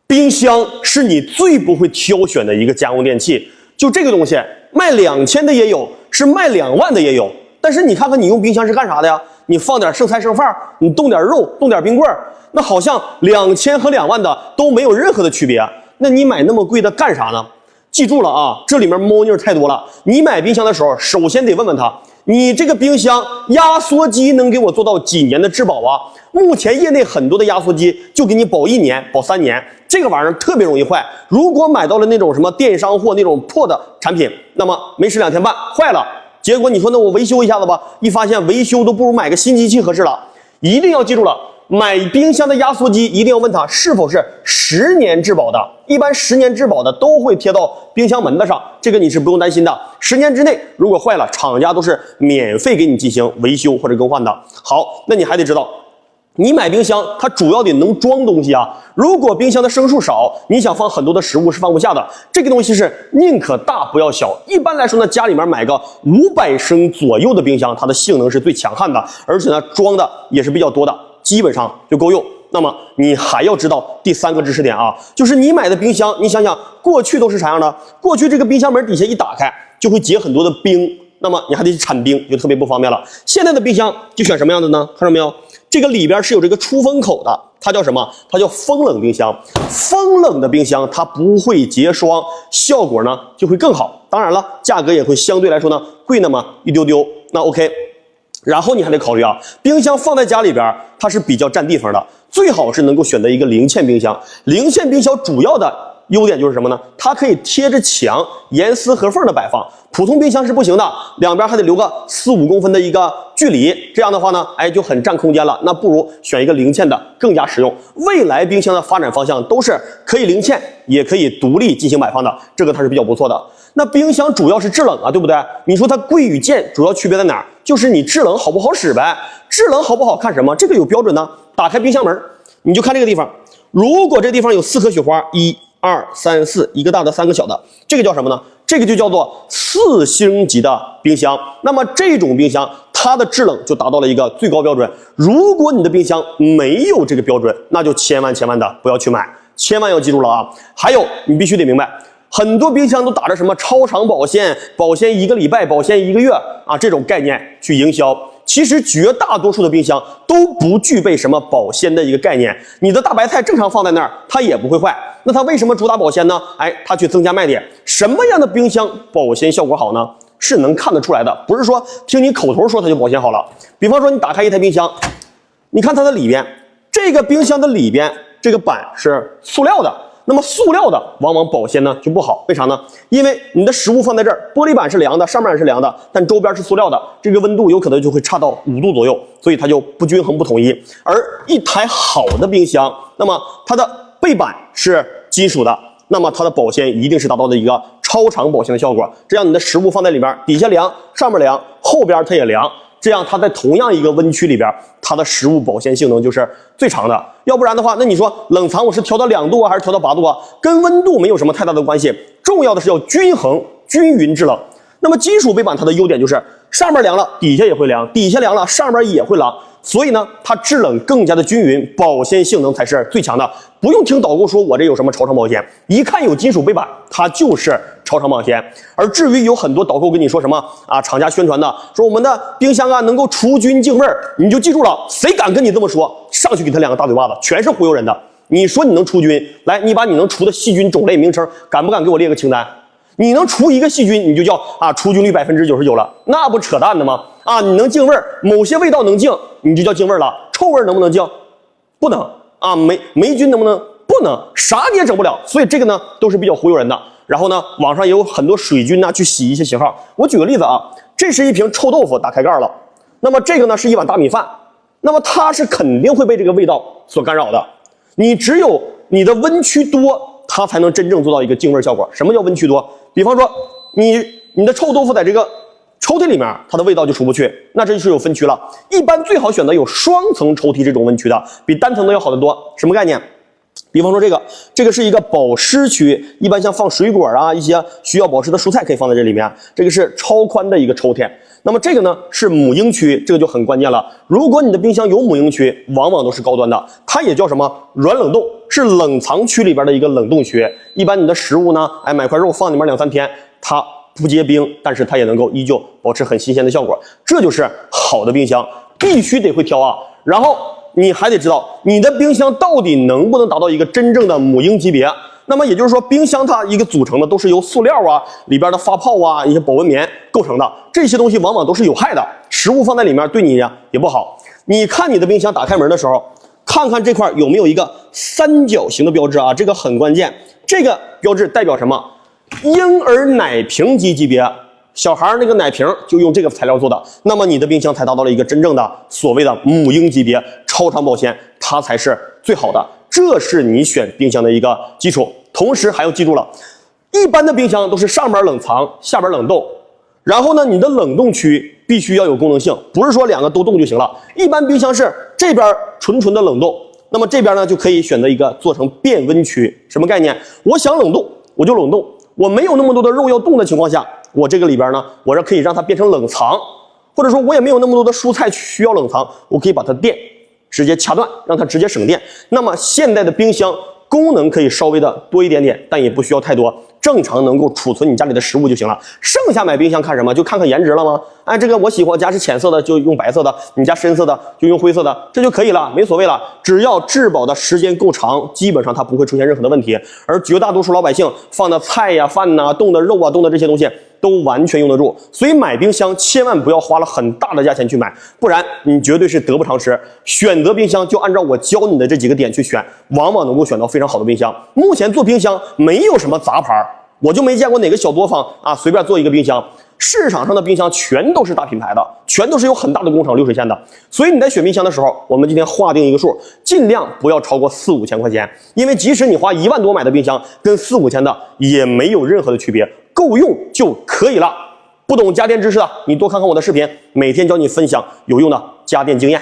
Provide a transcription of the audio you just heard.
冰箱是你最不会挑选的一个家用电器。就这个东西，卖2000的也有，是卖2万的也有。但是你看看你用冰箱是干啥的呀？你放点剩菜剩饭，你冻点肉，冻点冰棍儿，那好像2000和2万的都没有任何的区别。那你买那么贵的干啥呢？记住了啊，这里面猫腻太多了。你买冰箱的时候，首先得问问他，你这个冰箱压缩机能给我做到几年的质保啊？目前业内很多的压缩机就给你保1年、保3年，这个玩意儿特别容易坏。如果买到了那种什么电商货那种破的产品，那么没使2天半坏了，结果你说那我维修一下子吧，一发现维修都不如买个新机器合适了。一定要记住了，买冰箱的压缩机一定要问他是否是10年质保的，一般10年质保的都会贴到冰箱门子上，这个你是不用担心的。10年之内如果坏了，厂家都是免费给你进行维修或者更换的。好，那你还得知道，你买冰箱它主要得能装东西啊。如果冰箱的升数少，你想放很多的食物是放不下的。这个东西是宁可大不要小。一般来说呢，家里面买个500升左右的冰箱，它的性能是最强悍的，而且呢装的也是比较多的，基本上就够用。那么你还要知道第3个知识点啊，就是你买的冰箱，你想想过去都是啥样的？过去这个冰箱门底下一打开就会结很多的冰，那么你还得去铲冰，就特别不方便了。现在的冰箱就选什么样的呢？看到没有？这个里边是有这个出风口的，它叫什么？它叫风冷冰箱。风冷的冰箱它不会结霜，效果呢就会更好。当然了，价格也会相对来说呢贵那么一丢丢。那 OK。然后你还得考虑啊，冰箱放在家里边它是比较占地方的，最好是能够选择一个零嵌冰箱。零嵌冰箱主要的优点就是什么呢？它可以贴着墙严丝合缝的摆放，普通冰箱是不行的，两边还得留个4、5公分的一个距离，这样的话呢，就很占空间了。那不如选一个零嵌的更加实用。未来冰箱的发展方向都是可以零嵌，也可以独立进行摆放的，这个它是比较不错的。那冰箱主要是制冷啊，对不对？你说它贵与贱主要区别在哪儿？就是你制冷好不好使呗。制冷好不好看什么？这个有标准呢。打开冰箱门，你就看这个地方，如果这地方有4颗雪花，1、2、3、4，一个大的3个小的，这个叫什么呢？这个就叫做4星级的冰箱。那么这种冰箱它的制冷就达到了一个最高标准。如果你的冰箱没有这个标准，那就千万的不要去买，千万要记住了啊。还有你必须得明白，很多冰箱都打着什么超长保鲜、保鲜1个礼拜、保鲜1个月啊这种概念去营销。其实绝大多数的冰箱都不具备什么保鲜的一个概念，你的大白菜正常放在那儿，它也不会坏。那它为什么主打保鲜呢？它去增加卖点。什么样的冰箱保鲜效果好呢？是能看得出来的，不是说听你口头说它就保鲜好了。比方说你打开一台冰箱，你看它的里边，这个冰箱的里边这个板是塑料的。那么塑料的往往保鲜呢就不好，为啥呢？因为你的食物放在这儿，玻璃板是凉的，上面也是凉的，但周边是塑料的，这个温度有可能就会差到5度左右，所以它就不均衡不统一。而一台好的冰箱，那么它的背板是金属的，那么它的保鲜一定是达到了一个超长保鲜的效果，这样你的食物放在里边，底下凉，上面凉，后边它也凉，这样它在同样一个温区里边，它的食物保鲜性能就是最长的。要不然的话，那你说冷藏我是调到2度啊，还是调到8度啊？跟温度没有什么太大的关系，重要的是要均衡、均匀制冷。那么金属背板它的优点就是上面凉了，底下也会凉，底下凉了，上面也会凉。所以呢，它制冷更加的均匀，保鲜性能才是最强的。不用听导购说我这有什么超长保鲜，一看有金属背板，它就是超长保鲜。而至于有很多导购跟你说什么啊，厂家宣传的说我们的冰箱啊能够除菌净味儿，你就记住了，谁敢跟你这么说，上去给他2个大嘴巴子，全是忽悠人的。你说你能除菌，来，你把你能除的细菌种类名称，敢不敢给我列个清单？你能除一个细菌，你就叫除菌率99%了，那不扯淡的吗？你能净味儿，某些味道能净，你就叫净味儿了。臭味能不能净？不能啊。霉菌能不能？不能，啥你也整不了。所以这个呢都是比较忽悠人的。然后呢，网上也有很多水军去洗一些型号。我举个例子啊，这是一瓶臭豆腐，打开盖了。那么这个呢是一碗大米饭，那么它是肯定会被这个味道所干扰的。你只有你的温区多，它才能真正做到一个净味效果。什么叫温区多？比方说你的臭豆腐在这个抽屉里面，它的味道就出不去，那这就是有分区了。一般最好选择有双层抽屉这种温区的，比单层的要好得多。什么概念？比方说这个是一个保湿区，一般像放水果啊，一些需要保湿的蔬菜可以放在这里面。这个是超宽的一个抽屉。那么这个呢是母婴区，这个就很关键了。如果你的冰箱有母婴区，往往都是高端的，它也叫什么软冷冻，是冷藏区里边的一个冷冻区。一般你的食物呢，买块肉放里面2-3天，它不结冰，但是它也能够依旧保持很新鲜的效果。这就是好的冰箱，必须得会挑啊。然后你还得知道你的冰箱到底能不能达到一个真正的母婴级别。那么也就是说，冰箱它一个组成的都是由塑料啊、里边的发泡啊、一些保温棉构成的，这些东西往往都是有害的，食物放在里面对你呀也不好。你看你的冰箱打开门的时候，看看这块有没有一个三角形的标志啊，这个很关键。这个标志代表什么？婴儿奶瓶级别，小孩那个奶瓶就用这个材料做的，那么你的冰箱才达到了一个真正的所谓的母婴级别，超长保鲜，它才是最好的。这是你选冰箱的一个基础。同时还要记住了，一般的冰箱都是上边冷藏，下边冷冻。然后呢，你的冷冻区必须要有功能性，不是说两个都冻就行了。一般冰箱是这边纯的冷冻，那么这边呢就可以选择一个做成变温区。什么概念？我想冷冻我就冷冻，我没有那么多的肉要冻的情况下，我这个里边呢，我可以让它变成冷藏，或者说我也没有那么多的蔬菜需要冷藏，我可以把它电直接掐断，让它直接省电。那么现代的冰箱功能可以稍微的多一点点，但也不需要太多，正常能够储存你家里的食物就行了。剩下买冰箱看什么？就看看颜值了吗？哎，这个我喜欢，我家是浅色的就用白色的，你家深色的就用灰色的，这就可以了，没所谓了。只要质保的时间够长，基本上它不会出现任何的问题。而绝大多数老百姓放的菜呀、饭呐、冻的肉啊、冻的这些东西都完全用得住，所以买冰箱千万不要花了很大的价钱去买，不然你绝对是得不偿失。选择冰箱就按照我教你的这几个点去选，往往能够选到非常好的冰箱。目前做冰箱没有什么杂牌，我就没见过哪个小作坊啊随便做一个冰箱。市场上的冰箱全都是大品牌的，全都是有很大的工厂流水线的。所以你在选冰箱的时候，我们今天划定一个数，尽量不要超过4-5千块钱，因为即使你花1万多买的冰箱，跟4-5千的也没有任何的区别，够用就可以了。不懂家电知识的，你多看看我的视频，每天教你分享有用的家电经验。